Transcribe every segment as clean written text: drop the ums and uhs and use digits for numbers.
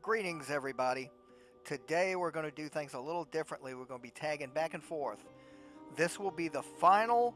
Greetings, everybody. Today we're going to do things a little differently. We're going to be tagging back and forth. This will be the final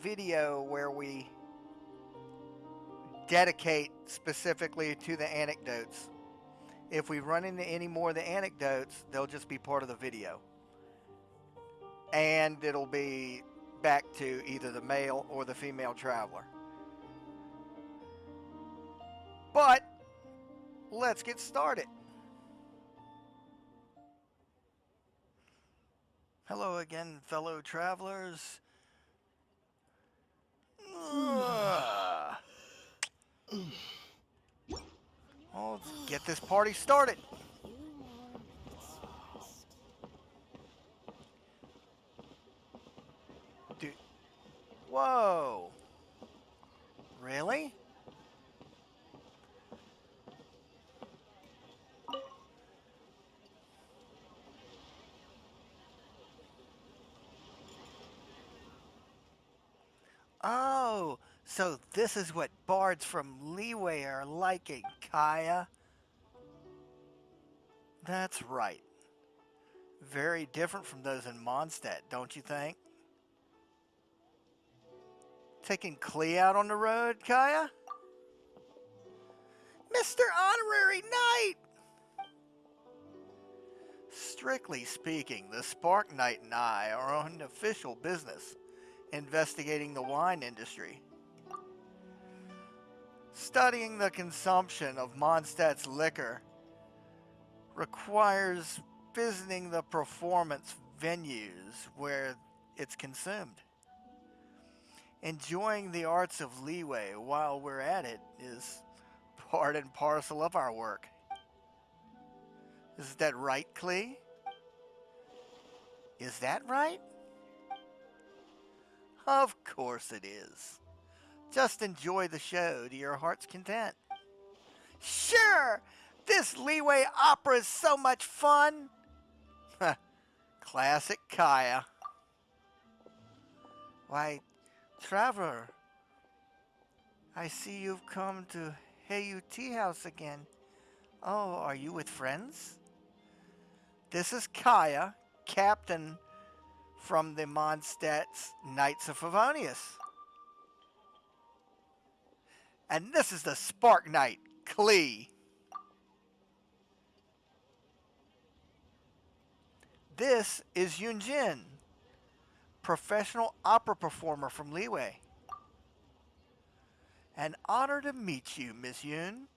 video where we dedicate specifically to the anecdotes. If we run into any more of the anecdotes, they'll just be part of the video. And it'll be back to either the male or the female traveler. But let's get started. Hello again, fellow travelers. Well, let's get this party started. Dude. Whoa. Really? Oh, so this is what bards from Leeway are liking, Kaya. That's right. Very different from those in Mondstadt, don't you think? Taking Klee out on the road, Kaya? Mr. Honorary Knight! Strictly speaking, the Spark Knight and I are on official business, investigating the wine industry. Studying the consumption of Mondstadt's liquor requires visiting the performance venues where it's consumed. Enjoying the arts of Leeway while we're at it is part and parcel of our work. Is that right, Klee? Is that right? Of course it is. Just enjoy the show to your heart's content. Sure! This Leeway opera is so much fun! Classic Kaya. Why, Traveler, I see you've come to Heyu Tea House again. Oh, are you with friends? This is Kaya, captain from the Mondstadt's Knights of Favonius. And this is the Spark Knight, Klee. This is Yunjin, professional opera performer from Leeway. An honor to meet you, Miss Yun.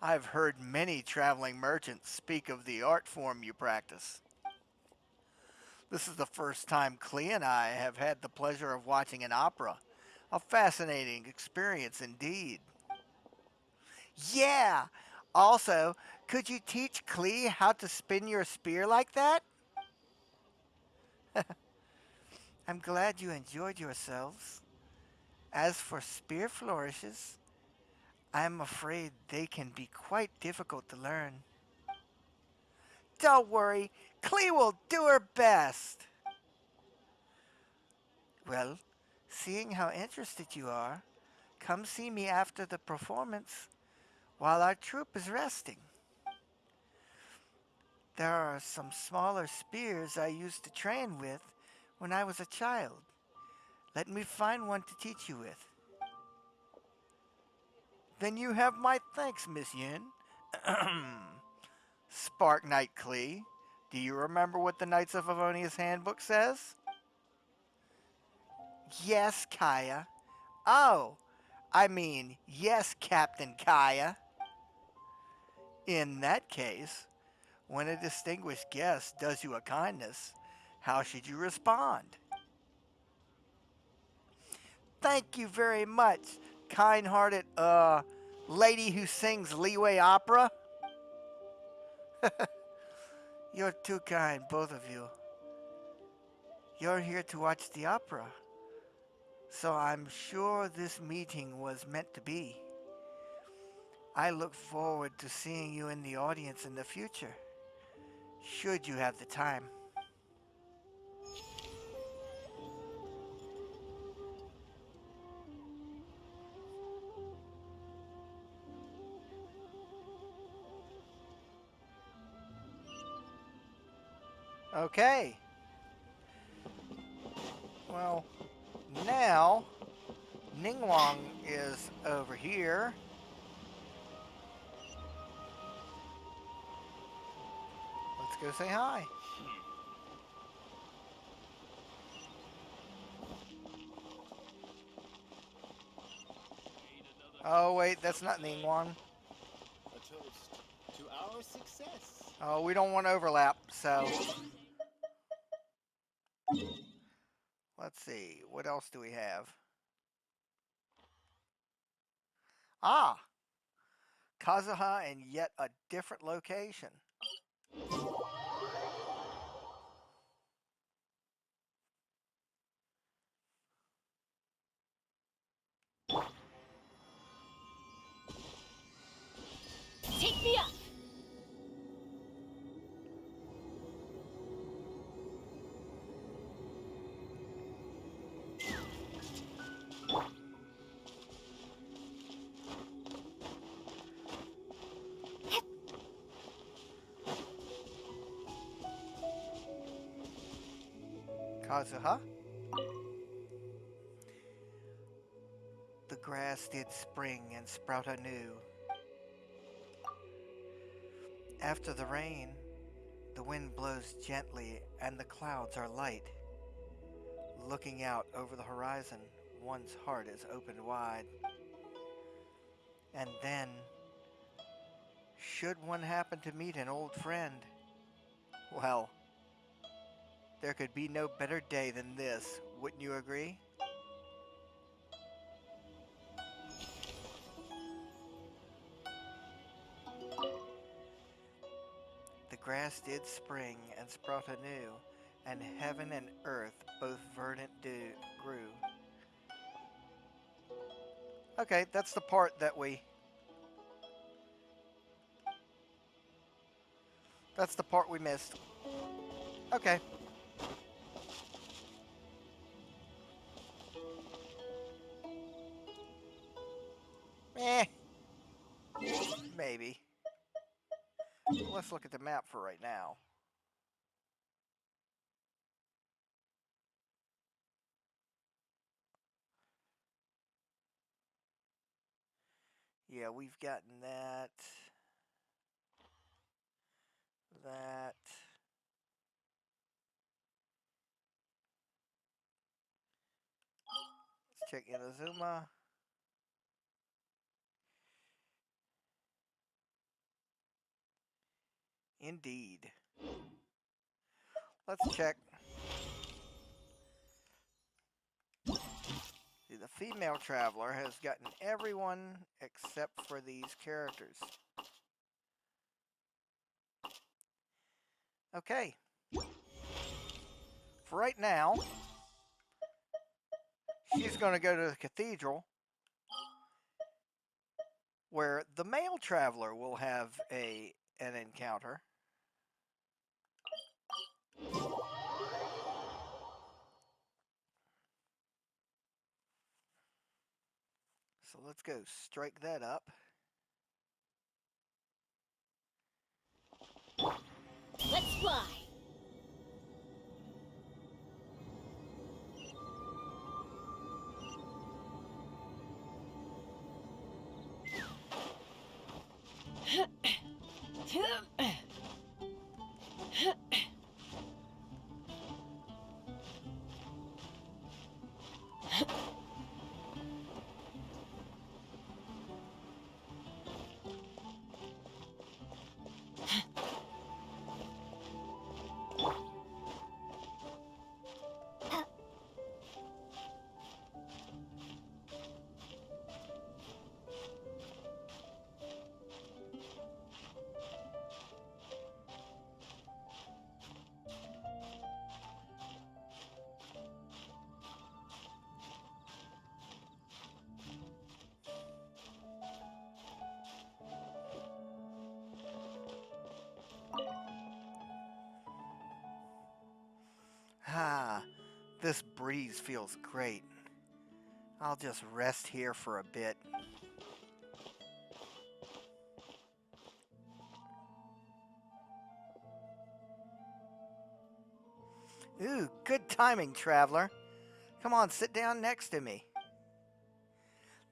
I've heard many traveling merchants speak of the art form you practice. This is the first time Klee and I have had the pleasure of watching an opera. A fascinating experience indeed. Yeah! Also, could you teach Klee how to spin your spear like that? I'm glad you enjoyed yourselves. As for spear flourishes, I'm afraid they can be quite difficult to learn. Don't worry, Klee will do her best. Well, seeing how interested you are, come see me after the performance while our troupe is resting. There are some smaller spears I used to train with when I was a child. Let me find one to teach you with. Then you have my thanks, Miss Yun. Spark Knight Klee, do you remember what the Knights of Favonius handbook says? Yes, Kaya. Oh, I mean, yes, Captain Kaya. In that case, when a distinguished guest does you a kindness, how should you respond? Thank you very much, kind-hearted, lady who sings Leeway opera. You're too kind, both of you. You're here to watch the opera, so I'm sure this meeting was meant to be. I look forward to seeing you in the audience in the future, should you have the time. Okay. Well, now Ningguang is over here. Let's go say hi. Oh, wait, that's not Ningguang. A toast to our success. Oh, we don't want overlap, so let's see. What else do we have? Ah, Kazuha in yet a different location. Take me up! Kazuha? The grass did spring and sprout anew. After the rain, the wind blows gently and the clouds are light. Looking out over the horizon, one's heart is opened wide. And then, should one happen to meet an old friend, well, there could be no better day than this, wouldn't you agree? The grass did spring and sprout anew, and heaven and earth both verdant grew. Okay, that's the part that that's the part we missed. Okay. Eh, maybe. Let's look at the map for right now. Yeah, we've gotten that. That. Let's check Inazuma. Indeed. Let's check. See, the female traveler has gotten everyone except for these characters. Okay. For right now, she's going to go to the cathedral where the male traveler will have an encounter. So let's go strike that up. Let's fly! Ah, this breeze feels great. I'll just rest here for a bit. Ooh, good timing, traveler. Come on, sit down next to me.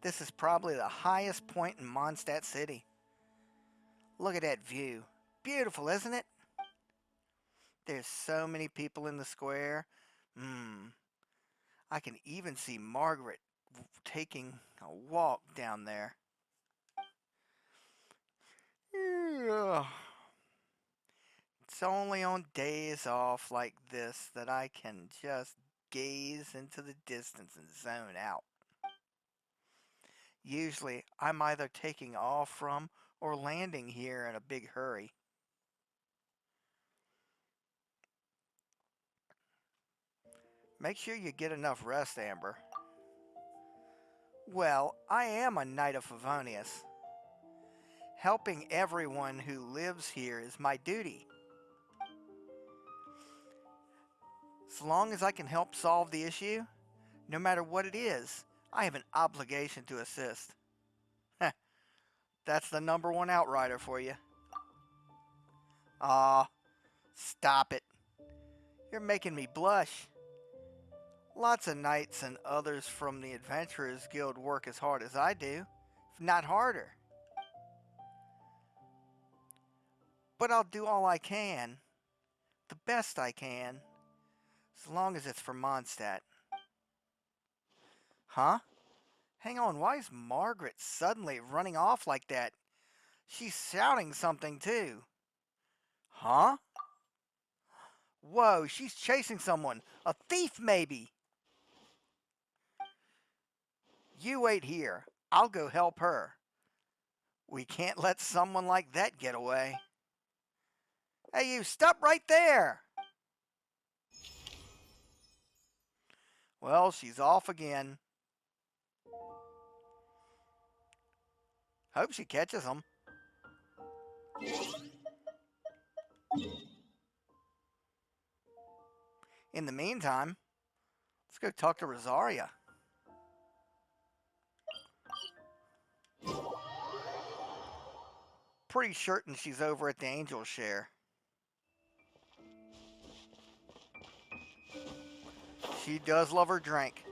This is probably the highest point in Mondstadt City. Look at that view. Beautiful, isn't it? There's so many people in the square. I can even see Margaret taking a walk down there. Ugh. It's only on days off like this that I can just gaze into the distance and zone out. Usually, I'm either taking off from or landing here in a big hurry. Make sure you get enough rest, Amber. Well, I am a Knight of Favonius. Helping everyone who lives here is my duty. As long as I can help solve the issue, no matter what it is, I have an obligation to assist. That's the number one outrider for you. Aw, stop it. You're making me blush. Lots of knights and others from the Adventurers Guild work as hard as I do, if not harder. But I'll do all I can, the best I can, as long as it's for Mondstadt. Huh? Hang on, why is Margaret suddenly running off like that? She's shouting something too. Huh? Whoa, she's chasing someone. A thief, maybe. You wait here. I'll go help her. We can't let someone like that get away. Hey, you, stop right there! Well, she's off again. Hope she catches them. In the meantime, let's go talk to Rosaria. Pretty certain she's over at the Angel Share. She does love her drink.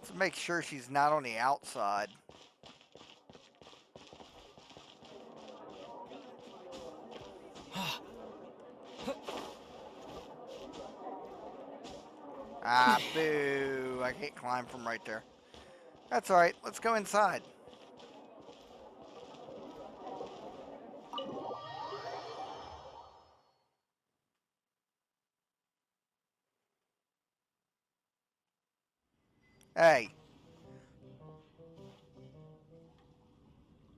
Let's make sure she's not on the outside. Ah, boo. I can't climb from right there. That's alright. Let's go inside. Hey.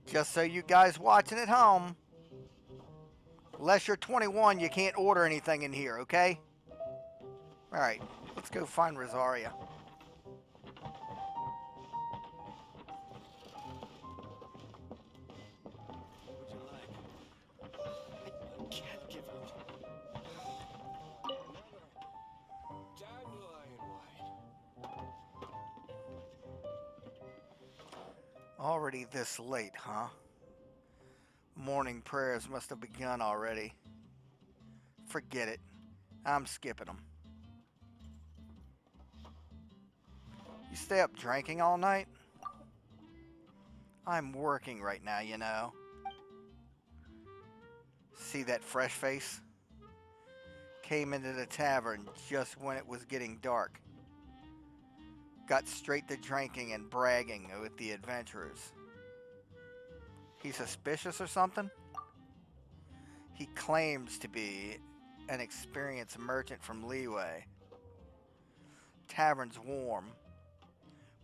Just so you guys watching at home, unless you're 21, you can't order anything in here, okay? Alright, let's go find Rosaria. What would you like? I can't give up. Another dandelion white. Already this late, huh? Morning prayers must have begun already. Forget it. I'm skipping them. You stay up drinking all night? I'm working right now, you know. See that fresh face? Came into the tavern just when it was getting dark. Got straight to drinking and bragging with the adventurers. He suspicious or something? He claims to be an experienced merchant from Leeway. Tavern's warm,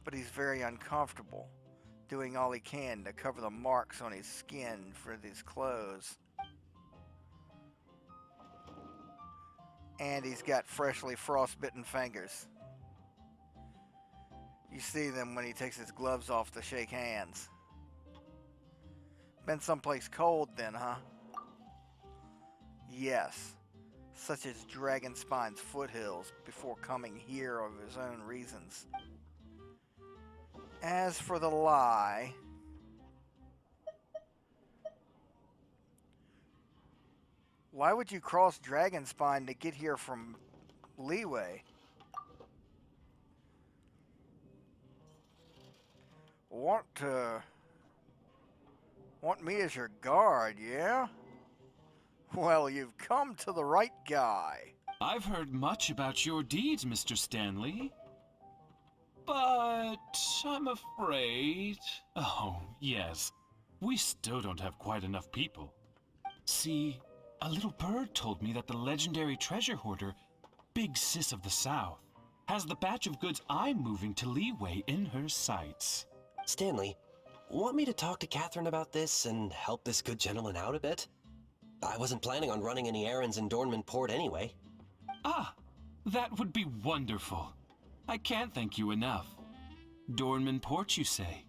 but he's very uncomfortable, doing all he can to cover the marks on his skin for his clothes. And he's got freshly frostbitten fingers. You see them when he takes his gloves off to shake hands. Been someplace cold then, huh? Yes, such as Dragonspine's foothills before coming here of his own reasons. As for the lie, why would you cross Dragonspine to get here from Leeway? Want me as your guard, yeah? Well, you've come to the right guy. I've heard much about your deeds, Mr. Stanley. But I'm afraid. Oh, yes. We still don't have quite enough people. See, a little bird told me that the legendary treasure hoarder, Big Sis of the South, has the batch of goods I'm moving to Leeway in her sights. Stanley, want me to talk to Catherine about this and help this good gentleman out a bit? I wasn't planning on running any errands in Dornman Port anyway. Ah, that would be wonderful. I can't thank you enough. Dornman Port, you say?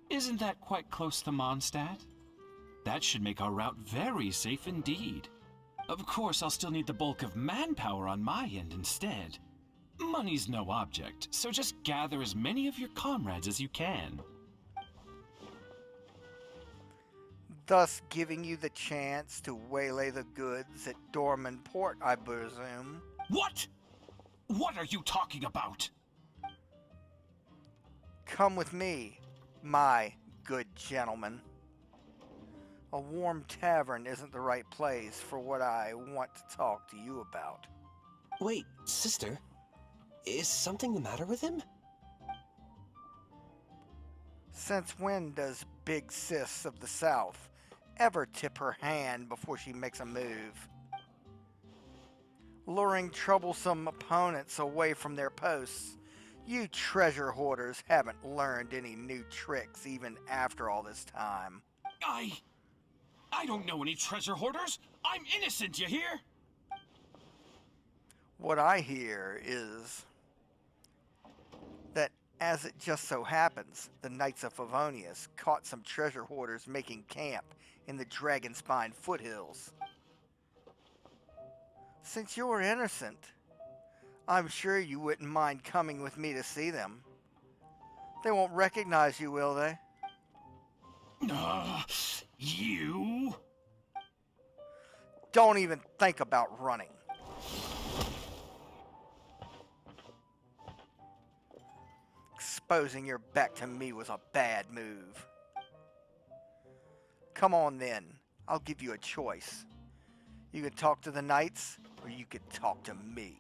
Isn't that quite close to Mondstadt? That should make our route very safe indeed. Of course, I'll still need the bulk of manpower on my end instead. Money's no object, so just gather as many of your comrades as you can. Thus giving you the chance to waylay the goods at Dorman Port, I presume. What? What are you talking about? Come with me, my good gentleman. A warm tavern isn't the right place for what I want to talk to you about. Wait, sister? Is something the matter with him? Since when does Big Sis of the South ever tip her hand before she makes a move? Luring troublesome opponents away from their posts, you treasure hoarders haven't learned any new tricks even after all this time. I don't know any treasure hoarders. I'm innocent, you hear? What I hear is that as it just so happens, the Knights of Favonius caught some treasure hoarders making camp in the Dragonspine foothills. Since you're innocent, I'm sure you wouldn't mind coming with me to see them. They won't recognize you, will they? You? Don't even think about running. Exposing your back to me was a bad move. Come on then, I'll give you a choice. You could talk to the knights, or you could talk to me.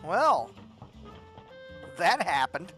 Well, that happened.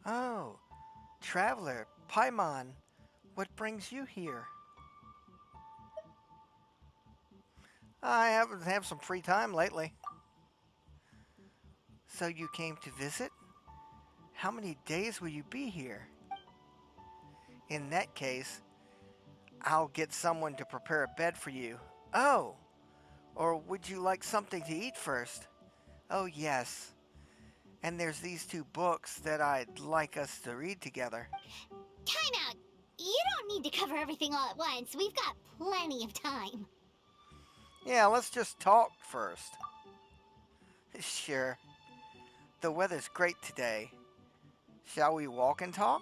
Oh, traveler, Paimon, what brings you here? I haven't had some free time lately. So you came to visit? How many days will you be here? In that case, I'll get someone to prepare a bed for you. Oh, or would you like something to eat first? Oh, yes. And there's these two books that I'd like us to read together. Time out. You don't need to cover everything all at once. We've got plenty of time. Yeah, let's just talk first. Sure. The weather's great today. Shall we walk and talk?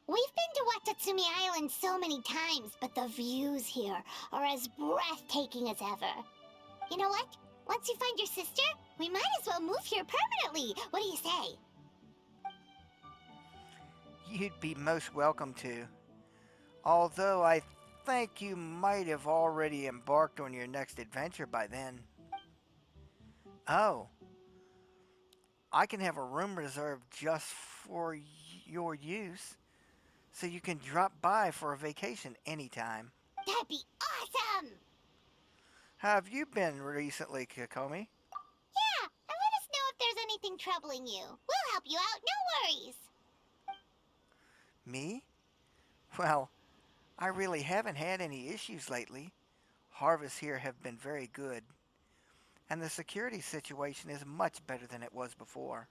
We've been to Watatsumi Island so many times, but the views here are as breathtaking as ever. You know what? Once you find your sister, we might as well move here permanently. What do you say? You'd be most welcome to. Although I think you might have already embarked on your next adventure by then. Oh, I can have a room reserved just for your use, so you can drop by for a vacation anytime. That'd be awesome! How have you been recently, Kokomi? Yeah, and let us know if there's anything troubling you. We'll help you out, no worries. Me? Well, I really haven't had any issues lately. Harvests here have been very good, and the security situation is much better than it was before.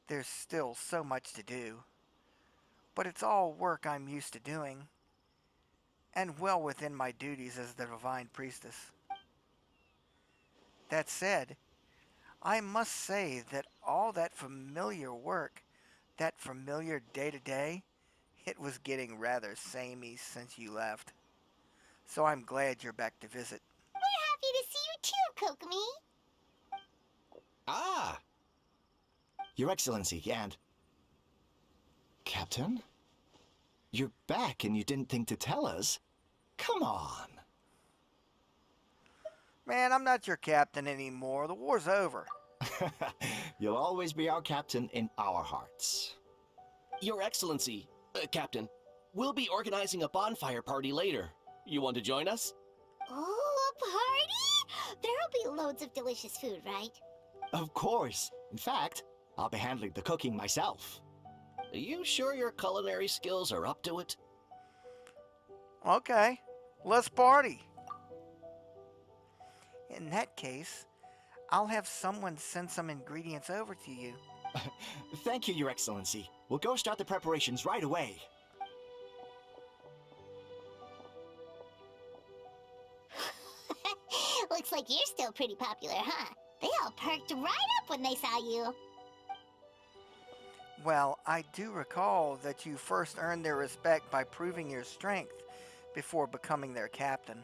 There's still so much to do, but it's all work I'm used to doing, and well within my duties as the Divine Priestess. That said, I must say that all that familiar work, that familiar day-to-day, it was getting rather samey since you left. So I'm glad you're back to visit. We're happy to see you too, Kokomi. Ah! Your Excellency, and... Captain? You're back and you didn't think to tell us? Come on! Man, I'm not your captain anymore. The war's over. You'll always be our captain in our hearts. Your Excellency, Captain, we'll be organizing a bonfire party later. You want to join us? Oh, a party? There'll be loads of delicious food, right? Of course. In fact, I'll be handling the cooking myself. Are you sure your culinary skills are up to it? Okay, let's party. In that case, I'll have someone send some ingredients over to you. Thank you, Your Excellency. We'll go start the preparations right away. Looks like you're still pretty popular, huh? They all perked right up when they saw you. Well, I do recall that you first earned their respect by proving your strength before becoming their captain,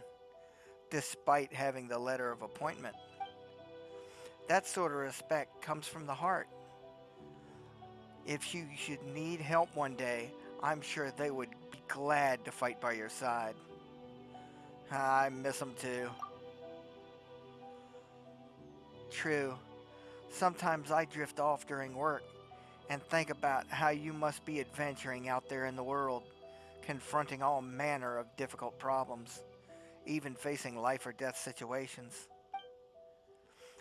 despite having the letter of appointment. That sort of respect comes from the heart. If you should need help one day, I'm sure they would be glad to fight by your side. I miss them too. True, sometimes I drift off during work and think about how you must be adventuring out there in the world, confronting all manner of difficult problems, even facing life or death situations.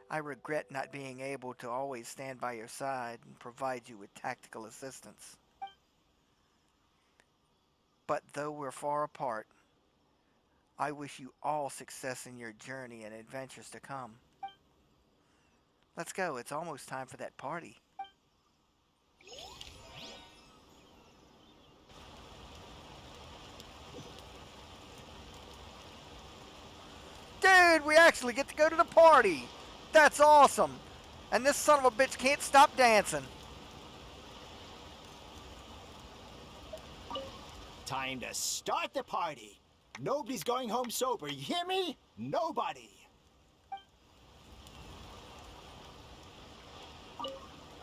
I regret not being able to always stand by your side and provide you with tactical assistance. But though we're far apart, I wish you all success in your journey and adventures to come. Let's go, it's almost time for that party. Dude, we actually get to go to the party! That's awesome! And this son of a bitch can't stop dancing. Time to start the party. Nobody's going home sober, you hear me? Nobody!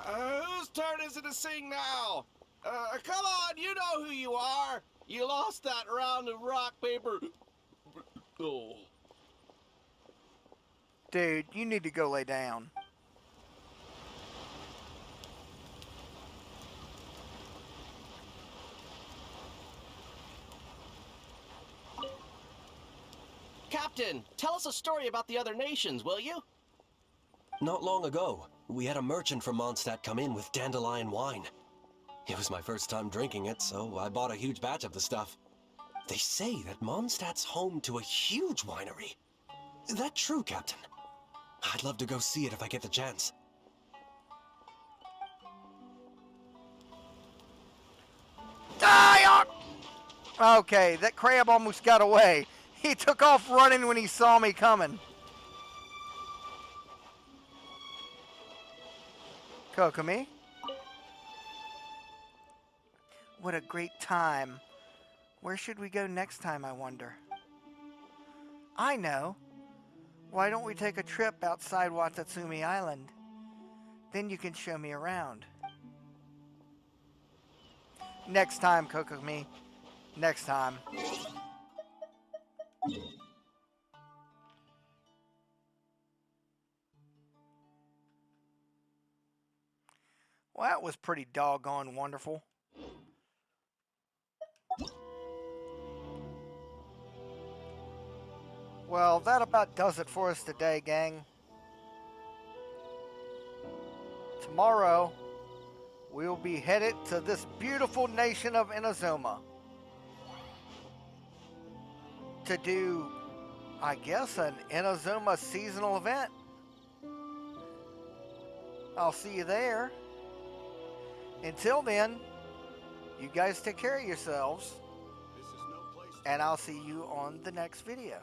Whose turn is it to sing now? Come on, you know who you are. You lost that round of rock, paper. Oh. Dude, you need to go lay down. Captain, tell us a story about the other nations, will you? Not long ago, we had a merchant from Mondstadt come in with dandelion wine. It was my first time drinking it, so I bought a huge batch of the stuff. They say that Mondstadt's home to a huge winery. Is that true, Captain? I'd love to go see it if I get the chance. Die! Okay, that crab almost got away. He took off running when he saw me coming. Kokomi? What a great time. Where should we go next time, I wonder? I know. Why don't we take a trip outside Watatsumi Island? Then you can show me around. Next time, Kokomi. Next time. Well, that was pretty doggone wonderful. Well, that about does it for us today, gang. Tomorrow, we'll be headed to this beautiful nation of Inazuma to do, I guess, an Inazuma seasonal event. I'll see you there. Until then, you guys take care of yourselves, and I'll see you on the next video.